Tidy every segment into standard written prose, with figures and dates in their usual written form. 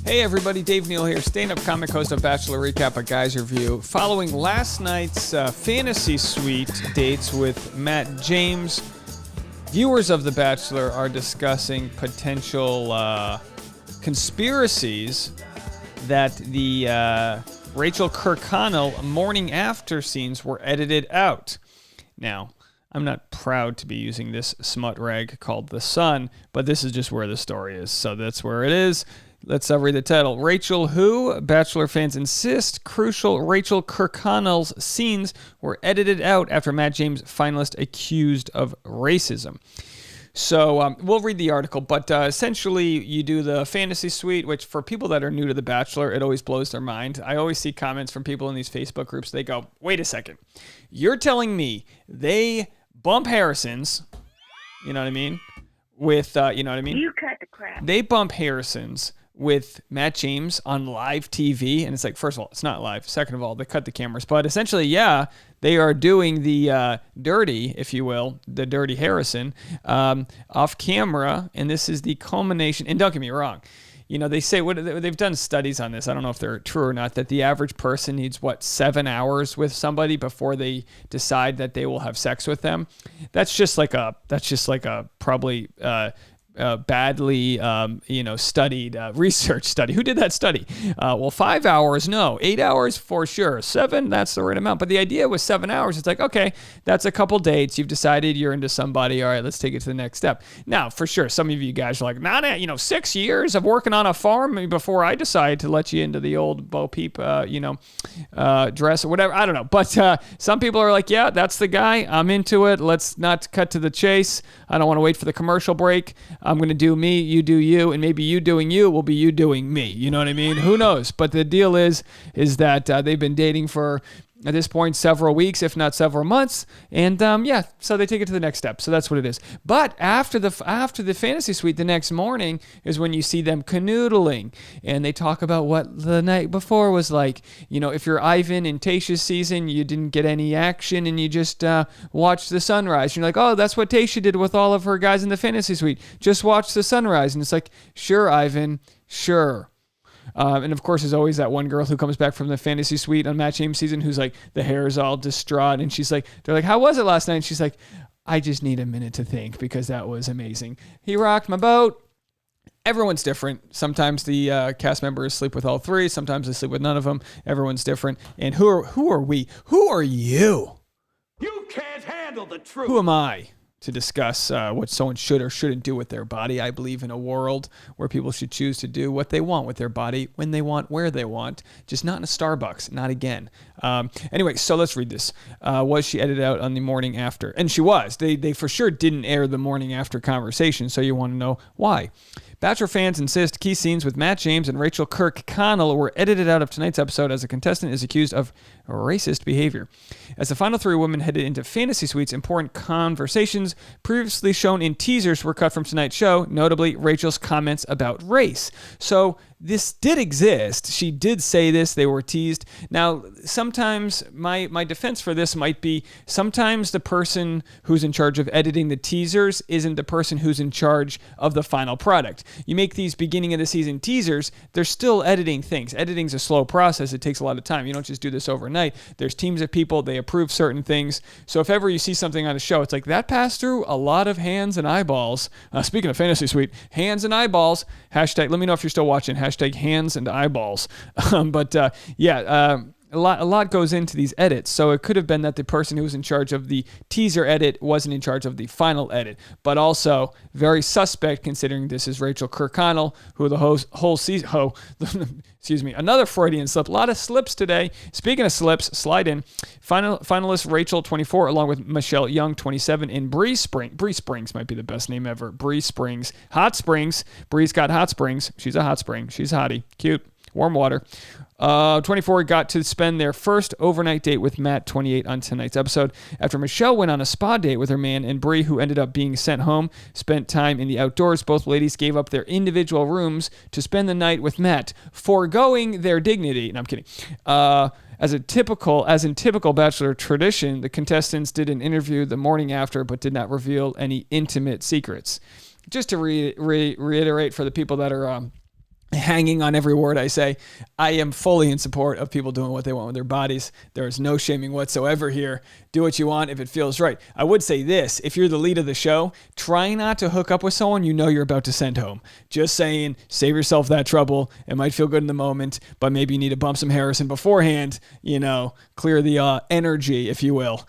Hey everybody, Dave Neal here, stand-up comic host of Bachelor Recap, a guy's review. Following last night's fantasy suite dates with Matt James, viewers of The Bachelor are discussing potential conspiracies that the Rachael Kirkconnell morning after scenes were edited out. Now, I'm not proud to be using this smut rag called The Sun, but this is just where the story is, so that's where it is. Let's read the title. Rachael who? Bachelor fans insist crucial Rachael Kirkconnell's scenes were edited out after Matt James finalist accused of racism. So we'll read the article, but essentially you do the fantasy suite, which for people that are new to The Bachelor, it always blows their mind. I always see comments from people in these Facebook groups. They go, wait a second. You're telling me they bump Harrison's, you know what I mean? With, you know what I mean? You cut the crap. They bump Harrison's with Matt James on live TV, and it's like, first of all, it's not live. Second of all, they cut the cameras. But essentially, yeah, they are doing the dirty, if you will, the dirty Harrison off camera, and this is the culmination. And don't get me wrong, you know, they say they've done studies on this. I don't know if they're true or not. That the average person needs 7 hours with somebody before they decide that they will have sex with them. That's just like a probably. Badly, studied research study. Who did that study? 5 hours, no. 8 hours for sure. 7, that's the right amount. But the idea was 7 hours. It's like, okay, that's a couple dates. You've decided you're into somebody. All right, let's take it to the next step. Now, for sure, some of you guys are like, 6 years of working on a farm before I decide to let you into the old Bo Peep, dress or whatever. I don't know. But some people are like, yeah, that's the guy. I'm into it. Let's not cut to the chase. I don't want to wait for the commercial break. I'm going to do me, you do you, and maybe you doing you will be you doing me. You know what I mean? Who knows? But the deal is that they've been dating for, at this point, several weeks, if not several months. And so they take it to the next step. So that's what it is. But after the fantasy suite, the next morning is when you see them canoodling. And they talk about what the night before was like. You know, if you're Ivan in Tayshia's season, you didn't get any action and you just watched the sunrise. You're like, oh, that's what Tayshia did with all of her guys in the fantasy suite. Just watch the sunrise. And it's like, sure, Ivan, sure. And of course, there's always that one girl who comes back from the fantasy suite on Matt James season who's like, the hair is all distraught. And she's like, they're like, how was it last night? And she's like, I just need a minute to think because that was amazing. He rocked my boat. Everyone's different. Sometimes the cast members sleep with all three. Sometimes they sleep with none of them. Everyone's different. And who are we? Who are you? You can't handle the truth. Who am I to discuss what someone should or shouldn't do with their body? I believe in a world where people should choose to do what they want with their body, when they want, where they want, just not in a Starbucks, not again. Anyway, so let's read this. Was she edited out on the morning after? And she was. They for sure didn't air the morning after conversation, so you want to know why. Bachelor fans insist key scenes with Matt James and Rachael Kirkconnell were edited out of tonight's episode as a contestant is accused of racist behavior. As the final three women headed into fantasy suites, important conversations previously shown in teasers were cut from tonight's show, notably Rachel's comments about race. So this did exist. She did say this. They were teased. Now, sometimes my defense for this might be sometimes the person who's in charge of editing the teasers isn't the person who's in charge of the final product. You make these beginning of the season teasers, they're still editing things. Editing's a slow process. It takes a lot of time. You don't just do this overnight. There's teams of people. They approve certain things. So if ever you see something on a show, it's like that passed through a lot of hands and eyeballs. Speaking of fantasy suite, hands and eyeballs. Hashtag, let me know if you're still watching. Hashtag hands and eyeballs. A lot goes into these edits, so it could have been that the person who was in charge of the teaser edit wasn't in charge of the final edit, but also very suspect considering this is Rachael Kirkconnell, who the whole season, another Freudian slip, a lot of slips today. Speaking of slips, slide in, finalist Rachael, 24, along with Michelle Young, 27, and Bree Springs might be the best name ever, Bree Springs, Hot Springs, Bree's got hot springs, she's a hot spring, she's a hottie, cute, warm water. 24 got to spend their first overnight date with Matt, 28, on tonight's episode. After Michelle went on a spa date with her man, and Bree, who ended up being sent home, spent time in the outdoors. Both ladies gave up their individual rooms to spend the night with Matt, foregoing their dignity. No, I'm kidding. As in typical Bachelor tradition, the contestants did an interview the morning after, but did not reveal any intimate secrets. Just to reiterate for the people that are hanging on every word I say. I am fully in support of people doing what they want with their bodies. There is no shaming whatsoever here. Do what you want if it feels right. I would say this, if you're the lead of the show, try not to hook up with someone you know you're about to send home. Just saying, save yourself that trouble. It might feel good in the moment, but maybe you need to bump some Harrison beforehand, clear the energy, if you will.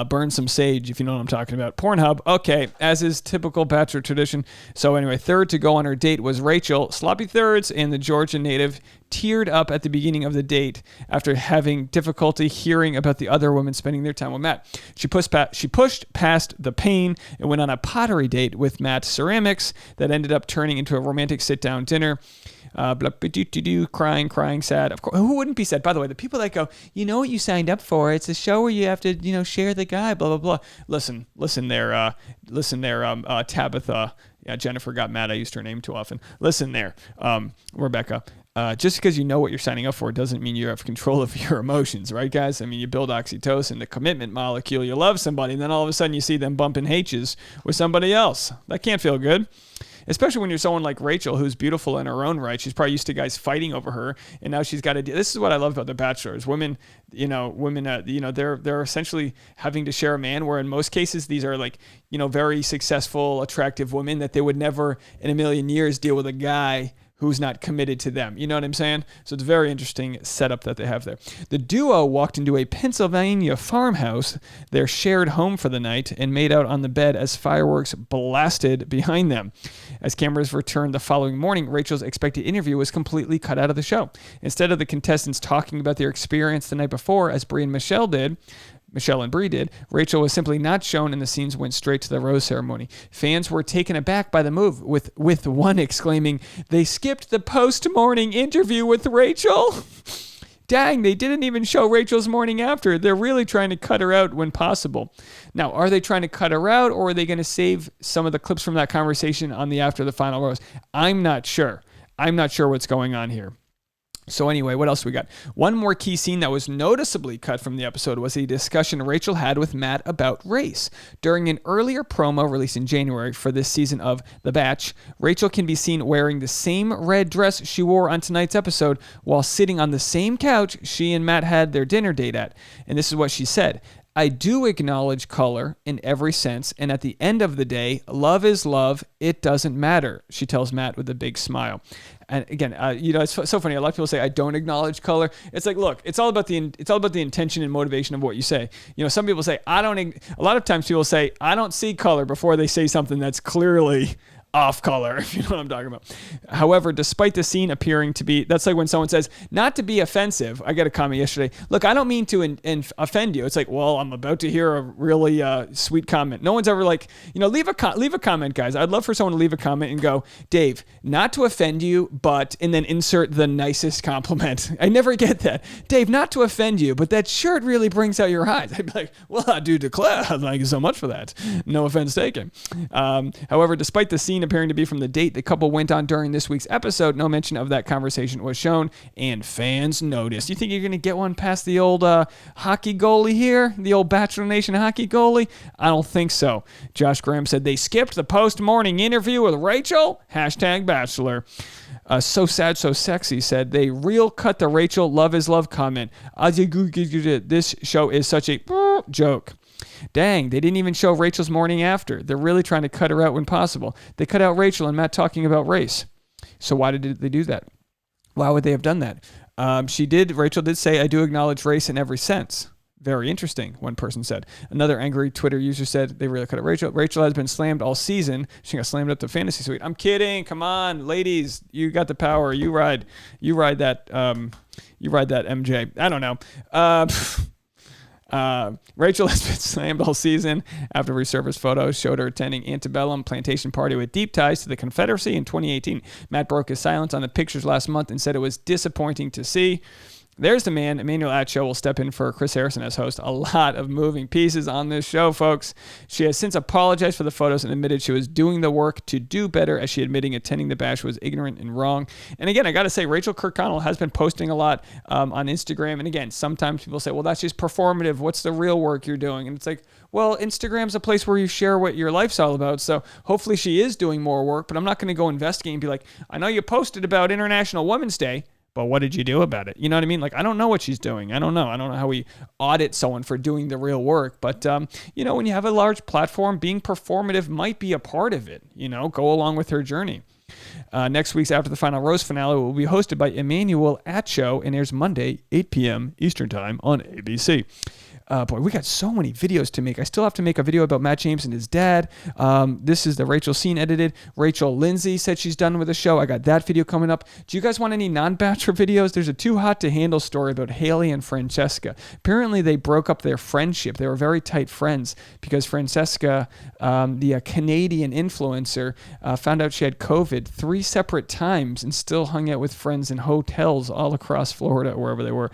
Burn some sage, if you know what I'm talking about. Pornhub, okay, as is typical Bachelor tradition. So anyway, third to go on her date was Rachael. Sloppy thirds, and the Georgia native teared up at the beginning of the date after having difficulty hearing about the other women spending their time with Matt. She pushed past the pain and went on a pottery date with Matt Ceramics that ended up turning into a romantic sit-down dinner. Crying, sad. Of course, who wouldn't be sad? By the way, the people that go, you know what you signed up for? It's a show where you have to, share the guy, blah, blah, blah. Listen there, Tabitha. Yeah, Jennifer got mad. I used her name too often. Listen there, Rebecca. Just because you know what you're signing up for doesn't mean you have control of your emotions, right, guys? I mean, you build oxytocin, the commitment molecule. You love somebody, and then all of a sudden you see them bumping H's with somebody else. That can't feel good. Especially when you're someone like Rachael, who's beautiful in her own right. She's probably used to guys fighting over her, and now she's got to. This is what I love about The Bachelor: is women. They're essentially having to share a man. Where in most cases, these are like, very successful, attractive women that they would never in a million years deal with a guy who's not committed to them. You know what I'm saying? So it's a very interesting setup that they have there. The duo walked into a Pennsylvania farmhouse, their shared home for the night, and made out on the bed as fireworks blasted behind them. As cameras returned the following morning, Rachel's expected interview was completely cut out of the show. Instead of the contestants talking about their experience the night before, as Brie and Michelle and Brie did, Rachael was simply not shown, and the scenes went straight to the rose ceremony. Fans were taken aback by the move, with one exclaiming, "They skipped the post-morning interview with Rachael." Dang, they didn't even show Rachel's morning after. They're really trying to cut her out when possible. Now, are they trying to cut her out, or are they going to save some of the clips from that conversation on the after the final rose? I'm not sure. I'm not sure what's going on here. So anyway, what else we got? One more key scene that was noticeably cut from the episode was a discussion Rachael had with Matt about race. During an earlier promo released in January for this season of The Batch, Rachael can be seen wearing the same red dress she wore on tonight's episode while sitting on the same couch she and Matt had their dinner date at. And this is what she said. "I do acknowledge color in every sense, and at the end of the day, love is love. It doesn't matter," she tells Matt with a big smile. And again, it's so funny. A lot of people say, "I don't acknowledge color." It's like, look, it's all about the intention and motivation of what you say. Some people say, a lot of times people say, "I don't see color," before they say something that's clearly off color, if you know what I'm talking about. However, despite the scene appearing to be, that's like when someone says, not to be offensive. I got a comment yesterday. Look, I don't mean to offend you. It's like, well, I'm about to hear a really sweet comment. No one's ever like, leave a comment, guys. I'd love for someone to leave a comment and go, "Dave, not to offend you, but," and then insert the nicest compliment. I never get that. "Dave, not to offend you, but that shirt really brings out your eyes." I'd be like, well, I do declare. Thank you so much for that. No offense taken. However, despite the scene appearing to be from the date the couple went on during this week's episode, no mention of that conversation was shown, and fans noticed. You think you're going to get one past the old hockey goalie here? The old Bachelor Nation hockey goalie? I don't think so. Josh Graham said they skipped the post-morning interview with Rachael. #Bachelor. So sad, so sexy said they real cut the Rachael love is love comment. This show is such a joke. Dang, they didn't even show Rachel's morning after. They're really trying to cut her out when possible. They cut out Rachael and Matt talking about race. So why did they do that? Why would they have done that? Rachael did say, "I do acknowledge race in every sense." Very interesting, one person said. Another angry Twitter user said they really cut out Rachael. Rachael has been slammed all season. She got slammed up the fantasy suite. I'm kidding. Come on, ladies. You got the power. You ride that MJ. I don't know. Rachael has been slammed all season after resurfaced photos showed her attending Antebellum Plantation Party with deep ties to the Confederacy in 2018. Matt broke his silence on the pictures last month and said it was disappointing to see. there's the man. Emmanuel Acho will step in for Chris Harrison as host. A lot of moving pieces on this show, folks. She has since apologized for the photos and admitted she was doing the work to do better, as she admitting attending the bash was ignorant and wrong. And again, I got to say, Rachael Kirkconnell has been posting a lot on Instagram. And again, sometimes people say, well, that's just performative. What's the real work you're doing? And it's like, well, Instagram's a place where you share what your life's all about. So hopefully she is doing more work, but I'm not going to go investigate and be like, I know you posted about International Women's Day, but what did you do about it? You know what I mean? Like, I don't know what she's doing. I don't know how we audit someone for doing the real work. But, when you have a large platform, being performative might be a part of it. Go along with her journey. Next week's After the Final Rose finale will be hosted by Emmanuel Acho and airs Monday, 8 p.m. Eastern Time on ABC. Boy, we got so many videos to make. I still have to make a video about Matt James and his dad. This is the Rachel scene edited. Rachel Lindsay said she's done with the show. I got that video coming up. Do you guys want any non-Bachelor videos? There's a Too Hot to Handle story about Haley and Francesca. Apparently, they broke up their friendship. They were very tight friends because Francesca, the Canadian influencer, found out she had COVID 3 separate times and still hung out with friends in hotels all across Florida or wherever they were.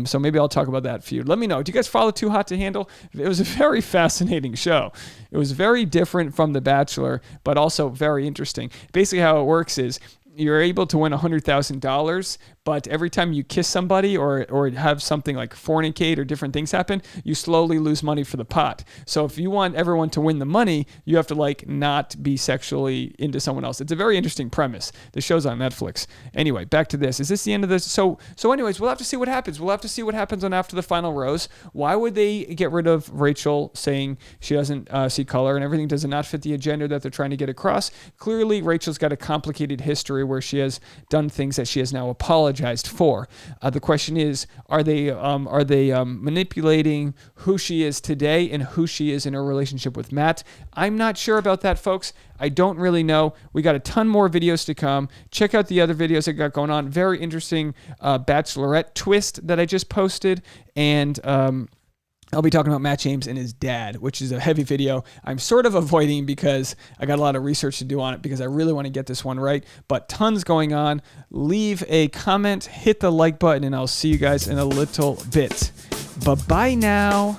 So maybe I'll talk about that feud. Let me know. Do you guys follow Too Hot to Handle? It was a very fascinating show. It was very different from The Bachelor, but also very interesting. Basically, how it works is you're able to win $100,000, but every time you kiss somebody or have something like fornicate or different things happen, you slowly lose money for the pot. So if you want everyone to win the money, you have to not be sexually into someone else. It's a very interesting premise. The show's on Netflix. Anyway, back to this. Is this the end of this? So anyways, we'll have to see what happens. We'll have to see what happens on After the Final Rose. Why would they get rid of Rachel saying she doesn't see color and everything does not fit the agenda that they're trying to get across? Clearly, Rachel's got a complicated history where she has done things that she has now apologized for. The question is, are they manipulating who she is today and who she is in her relationship with Matt? I'm not sure about that, folks. I don't really know. We got a ton more videos to come. Check out the other videos I got going on. Very interesting Bachelorette twist that I just posted. And I'll be talking about Matt James and his dad, which is a heavy video I'm sort of avoiding because I got a lot of research to do on it because I really want to get this one right. But tons going on. Leave a comment, hit the like button, and I'll see you guys in a little bit. Bye-bye now.